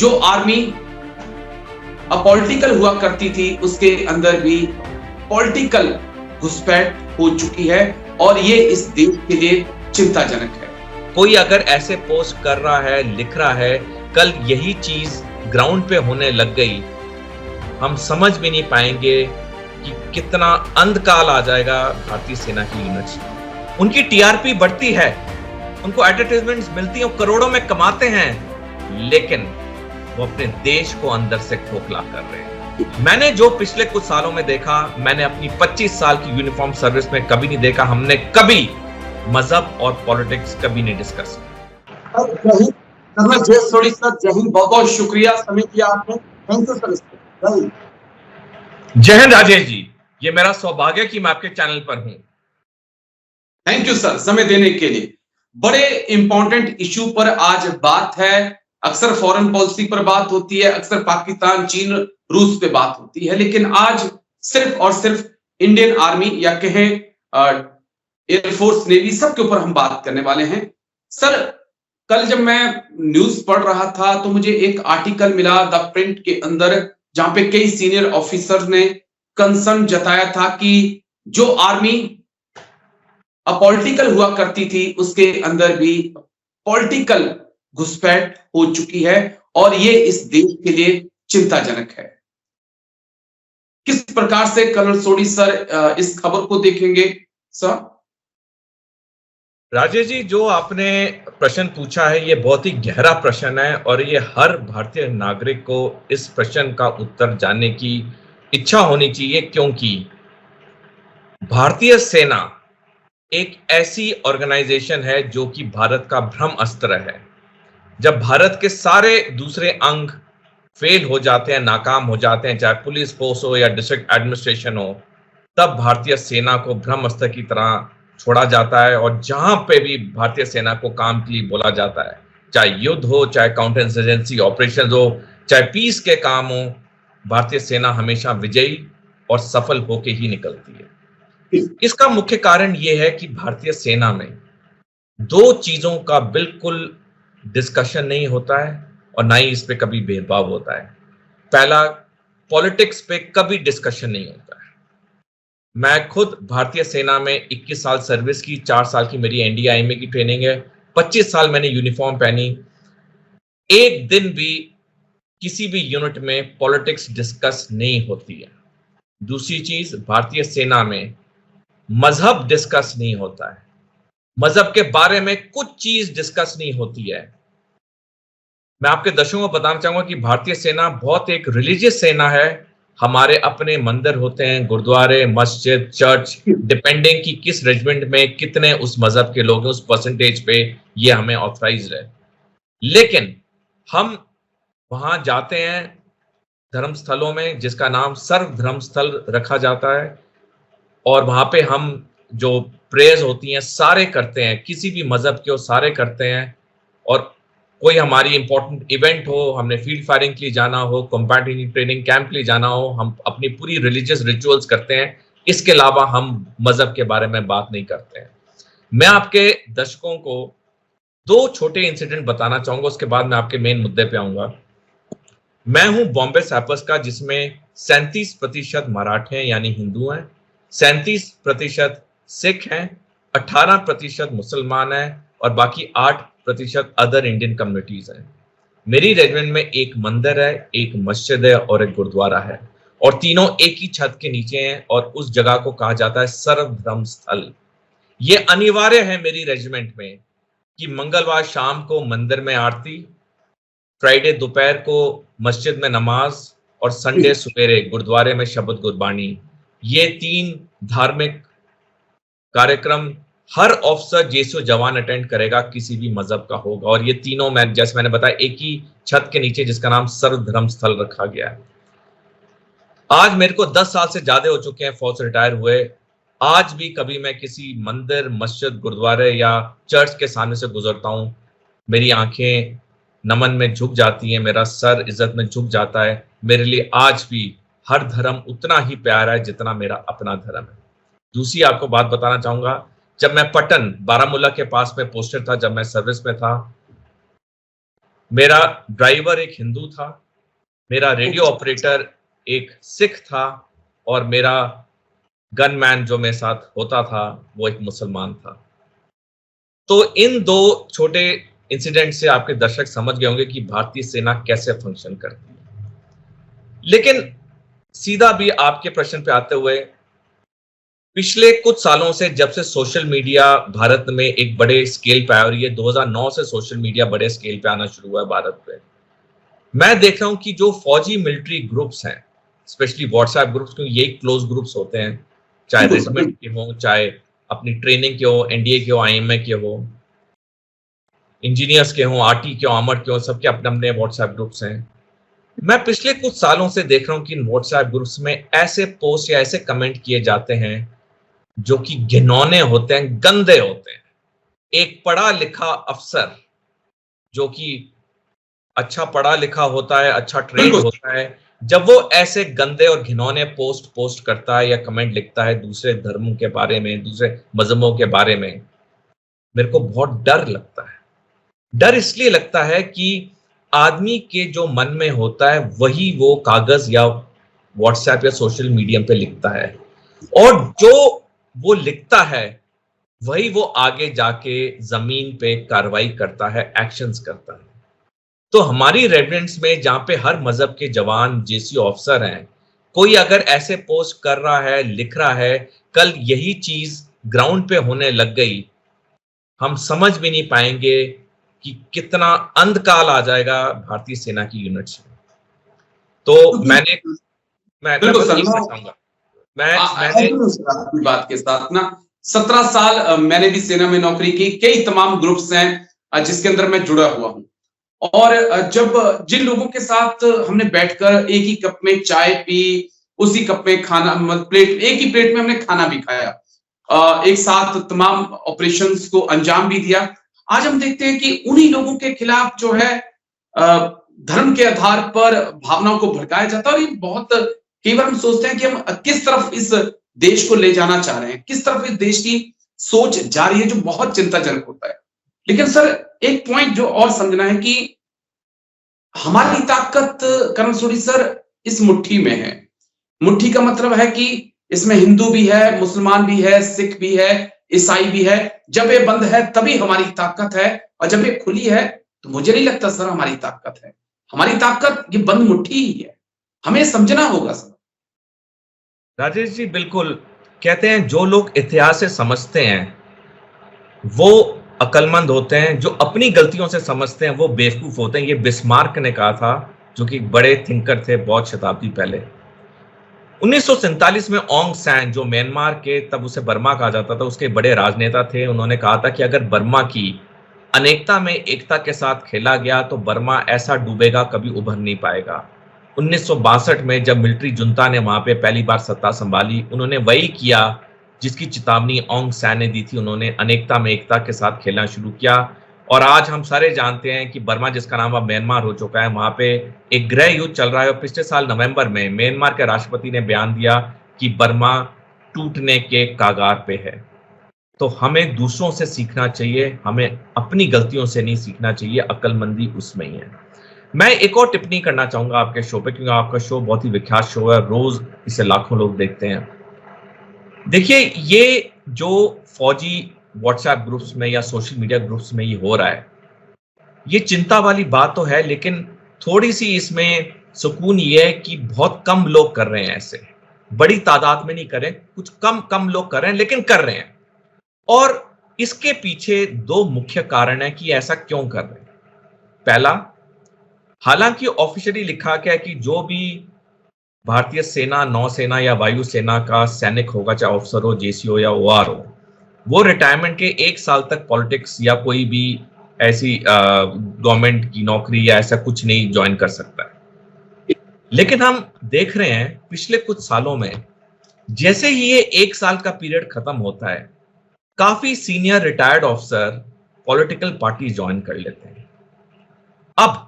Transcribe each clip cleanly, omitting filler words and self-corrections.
जो army apolitical हुआ करती थी उसके अंदर भी पॉलिटिकल घुसपैठ हो चुकी है और ये इस देश के लिए चिंताजनक है। कोई अगर ऐसे पोस्ट कर रहा है, लिख रहा है, कल यही चीज ग्राउंड पे होने लग गई, हम समझ भी नहीं पाएंगे कि कितना अंधकाल आ जाएगा भारतीय सेना की यूनिट्स। उनकी टीआरपी बढ़ती है, उनको एडवर्टाइजमेंट्स मिलती हैं, करोड़ों में कमाते हैं, लेकिन वो अपने देश को अंदर से खोखला कर रहे हैं। मैंने जो पिछले कुछ सालों में देखा, मैंने अपनी 25 साल की यूनिफॉर्म सर्विस में कभी नहीं देखा। हमने कभी मजहब और पॉलिटिक्स कभी नहीं डिस्कस किया। जय हिंद, बहुत बहुत शुक्रिया समय दिया आपने। Thank you sir. जय हिंद राजेश जी, ये मेरा सौभाग्य कि मैं आपके चैनल पर हूं। थैंक यू सर समय देने के लिए। बड़े इंपॉर्टेंट इश्यू पर आज बात है। अक्सर फॉरेन पॉलिसी पर बात होती है, अक्सर पाकिस्तान, चीन, रूस पे बात होती है, लेकिन आज सिर्फ और सिर्फ इंडियन आर्मी या कहें एयरफोर्स, नेवी, सब के ऊपर हम बात करने वाले हैं। सर, कल जब मैं न्यूज पढ़ रहा था तो मुझे एक आर्टिकल मिला द प्रिंट के अंदर, जहां पे कई सीनियर ऑफिसर ने कंसर्न जताया था कि जो आर्मी अपॉलिटिकल हुआ करती थी उसके अंदर भी पॉलिटिकल घुसपैठ हो चुकी है और ये इस देश के लिए चिंताजनक है। किस प्रकार से कर्नल सोढी सर इस खबर को देखेंगे सर? राजेश जी, जो आपने प्रश्न पूछा है ये बहुत ही गहरा प्रश्न है और ये हर भारतीय नागरिक को इस प्रश्न का उत्तर जानने की इच्छा होनी चाहिए, क्योंकि भारतीय सेना एक ऐसी ऑर्गेनाइजेशन है जो कि भारत का ब्रह्म अस्त्र है। जब भारत के सारे दूसरे अंग फेल हो जाते हैं, नाकाम हो जाते हैं, चाहे पुलिस फोर्स हो या डिस्ट्रिक्ट एडमिनिस्ट्रेशन हो, तब भारतीय सेना को ब्रह्म अस्त्र की तरह छोड़ा जाता है। और जहां पे भी भारतीय सेना को काम के लिए बोला जाता है, चाहे युद्ध हो, चाहे काउंटर इंसर्जेंसी ऑपरेशन हो, चाहे पीस के काम हो, भारतीय सेना हमेशा विजयी और सफल होके ही निकलती है। इसका मुख्य कारण यह है कि भारतीय सेना में दो चीजों का बिल्कुल डिस्कशन नहीं होता है और ना ही इस पे कभी भेदभाव होता है। पहला, पॉलिटिक्स पे कभी डिस्कशन नहीं होता है। मैं खुद भारतीय सेना में 21 साल सर्विस की, 4 साल की मेरी एनडीआईएमए की ट्रेनिंग है, 25 साल मैंने यूनिफॉर्म पहनी। एक दिन भी किसी भी यूनिट में पॉलिटिक्स डिस्कस नहीं होती है। दूसरी चीज, भारतीय सेना में मजहब डिस्कस नहीं होता है। मजहब के बारे में कुछ चीज डिस्कस नहीं होती है। मैं आपके दर्शकों को बताना चाहूंगा कि भारतीय सेना बहुत एक रिलीजियस सेना है। हमारे अपने मंदिर होते हैं, गुरुद्वारे, मस्जिद, चर्च, डिपेंडिंग कि किस रेजिमेंट में कितने उस मजहब के लोग हैं, उस परसेंटेज पे ये हमें ऑथराइज्ड है। लेकिन हम वहां जाते हैं धर्म स्थलों में, जिसका नाम सर्व धर्म स्थल रखा जाता है, और वहां पे हम जो प्रेयर्स होती हैं सारे करते हैं, किसी भी मजहब के हो सारे करते हैं। और कोई हमारी इंपॉर्टेंट इवेंट हो, हमने फील्ड फायरिंग के लिए जाना हो, कॉम्बैट ट्रेनिंग कैंप के लिए जाना हो, हम अपनी पूरी रिलीजियस रिचुअल्स करते हैं। इसके अलावा हम मजहब के बारे में बात नहीं करते हैं। मैं आपके दर्शकों को दो छोटे इंसिडेंट बताना चाहूंगा, उसके बाद मैं आपके मेन मुद्दे पे आऊंगा। मैं हूं बॉम्बे सैपर्स का, जिसमें 37% मराठे यानी हिंदू हैं, 37% सिख हैं, 18% मुसलमान हैं और बाकी 8% अदर इंडियन कम्युनिटीज हैं। मेरी रेजिमेंट में एक मंदिर है, एक मस्जिद है और एक गुरुद्वारा है, और तीनों एक ही छत के नीचे हैं, और उस जगह को कहा जाता है सर्वधर्म स्थल। ये अनिवार्य है मेरी रेजिमेंट में कि मंगलवार शाम को मंदिर में आरती, फ्राइडे दोपहर को मस्जिद में नमाज और संडे सवेरे गुरुद्वारे में शब्द गुरबानी। ये 3 धार्मिक कार्यक्रम हर ऑफिसर जैसे जवान अटेंड करेगा, किसी भी मजहब का होगा, और ये तीनों मैं जैसे मैंने बताया एक ही छत के नीचे, जिसका नाम सर्वधर्म स्थल रखा गया है। आज मेरे को 10 साल से ज्यादा हो चुके हैं फौज से रिटायर हुए। आज भी कभी मैं किसी मंदिर, मस्जिद, गुरुद्वारे या चर्च के सामने से गुजरता हूं, मेरी आंखें नमन में झुक जाती हैं, मेरा सर इज्जत में झुक जाता है। मेरे लिए आज भी हर धर्म उतना ही प्यारा है जितना मेरा अपना धर्म है। दूसरी आपको बात बताना चाहूंगा, जब मैं पटन बारामूला के पास में पोस्टेड था, जब मैं सर्विस में था, मेरा ड्राइवर एक हिंदू था, मेरा रेडियो ऑपरेटर एक सिख था और मेरा गनमैन जो मेरे साथ होता था वो एक मुसलमान था। तो इन दो छोटे इंसिडेंट से आपके दर्शक समझ गए होंगे कि भारतीय सेना कैसे फंक्शन करती है। लेकिन सीधा भी आपके प्रश्न पे आते हुए, पिछले कुछ सालों से जब से सोशल मीडिया भारत में एक बड़े स्केल पे आया, और ये 2009 से सोशल मीडिया बड़े स्केल पे आना शुरू हुआ है भारत पे, मैं देख रहा हूं कि जो फौजी मिलिट्री ग्रुप्स हैं, स्पेशली व्हाट्सएप ग्रुप्स, क्योंकि यही क्लोज ग्रुप्स होते हैं, चाहे रेजिमेंट के हो, चाहे अपनी ट्रेनिंग के हो, एनडीए के हो, आईएमए के हो, इंजीनियर्स के हो, आरटी के हो, आर्मर्ड के हो, सबके अपने अपने व्हाट्सएप ग्रुप्स हैं। मैं पिछले कुछ सालों से देख रहा हूं कि इन व्हाट्सएप ग्रुप्स में ऐसे पोस्ट या ऐसे कमेंट किए जाते हैं जो कि घिनौने होते हैं, गंदे होते हैं। एक पढ़ा लिखा अफसर जो कि अच्छा पढ़ा लिखा होता है, अच्छा ट्रेंड होता है, जब वो ऐसे गंदे और घिनौने पोस्ट करता है या कमेंट लिखता है दूसरे धर्मों के बारे में, दूसरे मजहबों के बारे में, मेरे को बहुत डर लगता है। डर इसलिए लगता है कि आदमी के जो मन में होता है वही वो कागज या व्हाट्सएप या सोशल मीडिया पे लिखता है, और जो वो लिखता है वही वो आगे जाके जमीन पे कार्रवाई करता है, एक्शंस करता है। तो हमारी रेजिडेंट्स में जहां पे हर मजहब के जवान जेसी ऑफिसर हैं, कोई अगर ऐसे पोस्ट कर रहा है, लिख रहा है, कल यही चीज ग्राउंड पे होने लग गई, हम समझ भी नहीं पाएंगे कि कितना अंधकाल आ जाएगा भारतीय सेना की यूनिट्स में। तो मैं आपकी बात के साथ ना 17 साल मैंने भी सेना में नौकरी की, कई तमाम ग्रुप्स हैं जिसके अंदर मैं जुड़ा हुआ हूं, और जब जिन लोगों के साथ हमने बैठकर एक ही कप में चाय पी, उसी कप में खाना, एक ही प्लेट में हमने खाना भी खाया, एक साथ तमाम ऑपरेशंस को अंजाम भी दिया, आज हम देखते हैं कि उन्हीं लोगों के खिलाफ जो है धर्म के आधार पर भावनाओं को भड़काया जाता है। और ये बहुत, कई बार हम सोचते हैं कि हम किस तरफ इस देश को ले जाना चाह रहे हैं, किस तरफ इस देश की सोच जा रही है, जो बहुत चिंताजनक होता है। लेकिन सर एक पॉइंट जो और समझना है कि हमारी ताकत कर्नल सोढी सर इस मुट्ठी में है। मुट्ठी का मतलब है कि इसमें हिंदू भी है, मुसलमान भी है, सिख भी है, ईसाई भी है। जब ये बंद है तभी हमारी ताकत है, और जब ये खुली है तो मुझे नहीं लगता सर हमारी ताकत है। हमारी ताकत ये बंद मुट्ठी ही है, हमें समझना होगा सर। राजेश जी, बिल्कुल। कहते हैं जो लोग इतिहास से समझते हैं वो अक्लमंद होते हैं, जो अपनी गलतियों से समझते हैं वो बेवकूफ होते हैं। ये बिस्मार्क ने कहा था, जो कि बड़े थिंकर थे बहुत शताब्दी पहले। 1947 में ओंग सैन, जो म्यांमार के, तब उसे बर्मा कहा जाता था, उसके बड़े राजनेता थे, उन्होंने कहा था कि अगर बर्मा की अनेकता में एकता के साथ खेला गया तो बर्मा ऐसा डूबेगा कभी उभर नहीं पाएगा। 1962 में जब मिलिट्री जुंता ने वहां पे पहली बार सत्ता संभाली, उन्होंने वही किया जिसकी चेतावनी ओंग सैन ने दी थी। उन्होंने अनेकता में एकता के साथ खेलना शुरू किया, और आज हम सारे जानते हैं कि बर्मा, जिसका नाम अब म्यांमार हो चुका है, वहां पे एक गृह युद्ध चल रहा है। और पिछले साल नवंबर में म्यांमार के राष्ट्रपति ने बयान दिया कि बर्मा टूटने के कागार पे है। तो हमें दूसरों से सीखना चाहिए, हमें अपनी गलतियों से नहीं सीखना चाहिए, अक्लमंदी उसमें ही है। मैं एक और टिप्पणी करना चाहूंगा आपके शो पे, क्योंकि आपका शो बहुत ही विख्यात शो है, रोज इसे लाखों लोग देखते हैं। देखिए, ये जो फौजी व्हाट्सएप ग्रुप्स में या सोशल मीडिया ग्रुप्स में ये हो रहा है, ये चिंता वाली बात तो है, लेकिन थोड़ी सी इसमें सुकून ये है कि बहुत कम लोग कर रहे हैं ऐसे, बड़ी तादाद में नहीं करें, कुछ कम लोग कर रहे हैं, लेकिन कर रहे हैं। और इसके पीछे दो मुख्य कारण है कि ऐसा क्यों कर रहे हैं। पहला, हालांकि ऑफिशियली लिखा गया है कि जो भी भारतीय सेना, नौसेना या वायुसेना का सैनिक होगा, चाहे ऑफिसर हो, जेसी हो या ओआर हो, वो रिटायरमेंट के 1 साल तक पॉलिटिक्स या कोई भी ऐसी गवर्नमेंट की नौकरी या ऐसा कुछ नहीं ज्वाइन कर सकता है। लेकिन हम देख रहे हैं पिछले कुछ सालों में, जैसे ही ये 1 साल का पीरियड खत्म होता है, काफी senior retired officer political party join कर लेते हैं। अब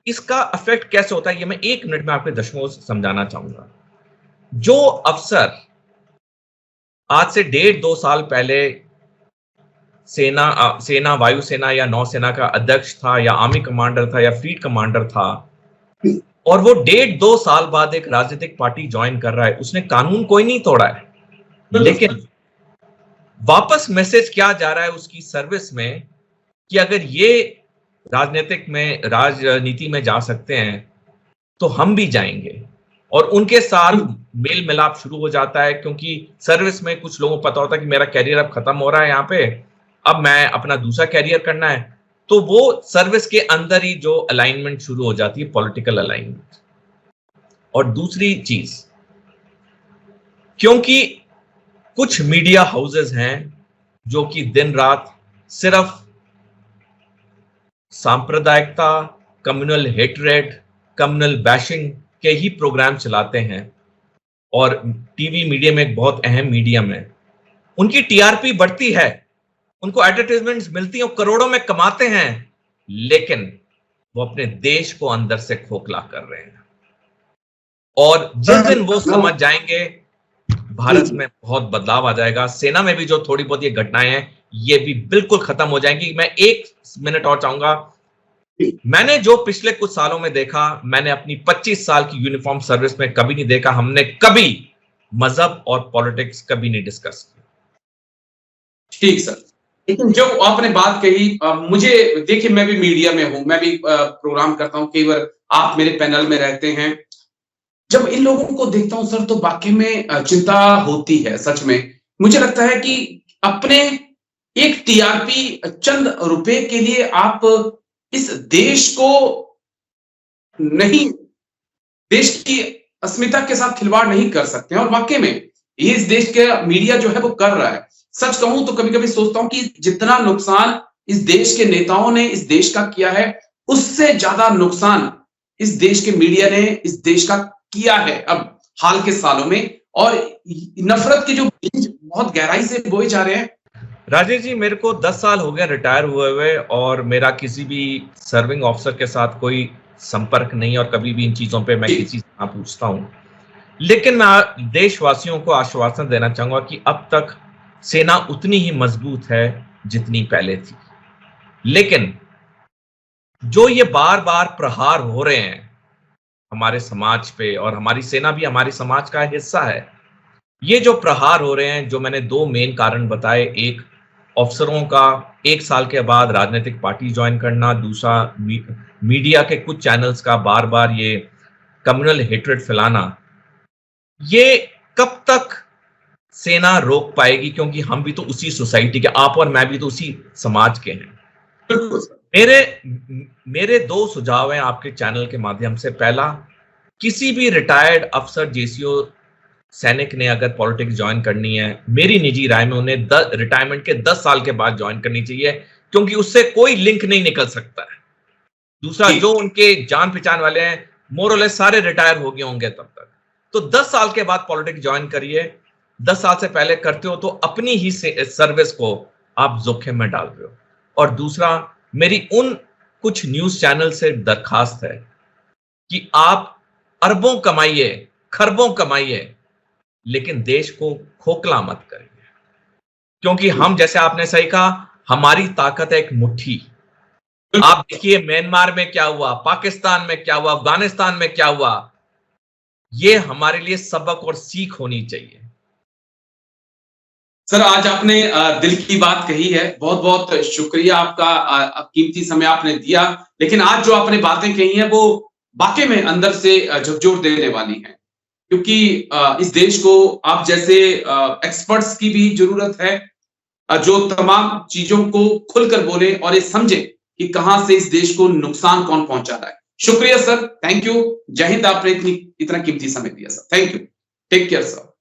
इसका इफेक्ट कैसे होता है, ये मैं 1 मिनट में आपके दर्शकों को समझाना चाहूंगा। जो अफसर आज से 1.5-2 साल पहले सेना वायुसेना या नौसेना का अध्यक्ष था या आर्मी कमांडर था या फ्लीट कमांडर था, और वो 1.5-2 साल बाद एक राजनीतिक पार्टी ज्वाइन कर रहा है, उसने कानून कोई नहीं तोड़ा है, लेकिन वापस मैसेज क्या जा रहा है उसकी सर्विस में कि अगर ये राजनीति में जा सकते हैं तो हम भी जाएंगे, और उनके साथ मेल मिलाप शुरू हो जाता है, क्योंकि सर्विस में कुछ लोगों को पता होता है कि मेरा कैरियर अब खत्म हो रहा है यहाँ पे, अब मैं अपना दूसरा कैरियर करना है, तो वो सर्विस के अंदर ही जो अलाइनमेंट शुरू हो जाती है, पॉलिटिकल अलाइनमेंट। और दूसरी चीज, क्योंकि कुछ मीडिया हाउसेस हैं जो कि दिन रात सिर्फ सांप्रदायिकता, कम्युनल हेटरेड, कम्युनल बैशिंग के ही प्रोग्राम चलाते हैं, और टीवी मीडियम एक बहुत अहम मीडियम है, उनकी टीआरपी बढ़ती है, उनको एडवर्टाइजमेंट्स मिलती हैं, करोड़ों में कमाते हैं, लेकिन वो अपने देश को अंदर से खोखला कर रहे हैं। और जिस दिन वो समझ जाएंगे, भारत में बहुत बदलाव आ जाएगा। सेना में भी जो थोड़ी बहुत ये घटनाएं हैं, ये भी बिल्कुल खत्म हो जाएंगी। मैं 1 मिनट और चाहूंगा, मैंने जो पिछले कुछ सालों में देखा, मैंने अपनी 25 साल की यूनिफॉर्म सर्विस में कभी नहीं देखा, हमने कभी मजहब और पॉलिटिक्स कभी नहीं डिस्कस किया। ठीक सर, लेकिन जो आपने बात कही, मुझे देखिए, मैं भी मीडिया में हूं, मैं भी प्रोग्राम करता हूं, कई बार आप मेरे पैनल में रहते हैं, जब इन लोगों को देखता हूं सर, तो वाकई में चिंता होती है। सच में मुझे लगता है कि अपने एक टीआरपी, चंद रुपए के लिए आप इस देश को नहीं, देश की अस्मिता के साथ खिलवाड़ नहीं कर सकते हैं, और वाकई में ये इस देश के मीडिया जो है वो कर रहा है। सच कहूं तो कभी-कभी सोचता हूं कि जितना नुकसान इस देश के नेताओं ने इस देश का किया है, उससे ज्यादा नुकसान इस देश के मीडिया ने इस देश का किया है अब हाल के सालों में, और नफरत के जो बीज बहुत गहराई से बोए जा रहे हैं। राजेश जी, मेरे को 10 साल हो गए रिटायर हुए, और मेरा किसी भी सर्विंग ऑफिसर के साथ कोई संपर्क नहीं, और कभी भी इन चीजों पे मैं किसी से ना पूछता हूं। लेकिन मैं देशवासियों को आश्वासन देना चाहूंगा कि अब तक सेना उतनी ही मजबूत है जितनी पहले थी, लेकिन जो ये बार बार प्रहार हो रहे हैं हमारे समाज पे, और हमारी सेना भी हमारे समाज का हिस्सा है, ये जो प्रहार हो रहे हैं, जो मैंने 2 मेन कारण बताए, एक अफसरों का 1 साल के बाद राजनीतिक पार्टी ज्वाइन करना, दूसरा मीडिया के कुछ चैनल्स का बार बार ये कम्युनल हेट्रेड फैलाना, ये कब तक सेना रोक पाएगी? क्योंकि हम भी तो उसी सोसाइटी के, आप और मैं भी तो उसी समाज के हैं। मेरे 2 सुझाव हैं आपके चैनल के माध्यम से। पहला, किसी भी रिटायर्ड अफसर, जेसीओ, सैनिक ने अगर पॉलिटिक्स ज्वाइन करनी है, मेरी निजी राय में उन्हें रिटायरमेंट के 10 साल के बाद ज्वाइन करनी चाहिए, क्योंकि उससे कोई लिंक नहीं निकल सकता है। दूसरा, जो उनके जान पहचान वाले हैं, मोर और लेस सारे रिटायर हो गए होंगे तब तक, तो 10 साल के बाद पॉलिटिक्स ज्वाइन करिए। 10 साल से पहले करते हो तो अपनी ही सर्विस को आप जोखिम में डाल रहे हो। और दूसरा, मेरी उन कुछ न्यूज चैनल से दरखास्त है कि आप अरबों कमाइए, खरबों कमाइए, लेकिन देश को खोखला मत करिए, क्योंकि हम, जैसे आपने सही कहा, हमारी ताकत है एक मुट्ठी। आप देखिए म्यांमार में क्या हुआ, पाकिस्तान में क्या हुआ, अफगानिस्तान में क्या हुआ, ये हमारे लिए सबक और सीख होनी चाहिए। सर, आज आपने दिल की बात कही है, बहुत बहुत शुक्रिया आपका, कीमती समय आपने दिया। लेकिन आज जो आपने बातें कही हैं वो वाकई में अंदर से झकझोर देने वाली हैं, क्योंकि इस देश को आप जैसे एक्सपर्ट्स की भी जरूरत है, जो तमाम चीजों को खुलकर बोले और ये समझे कि कहां से इस देश को नुकसान कौन पहुंचा रहा है। शुक्रिया सर, थैंक यू, जय हिंद। आपने इतना कीमती समय दिया sir, thank you, take care sir.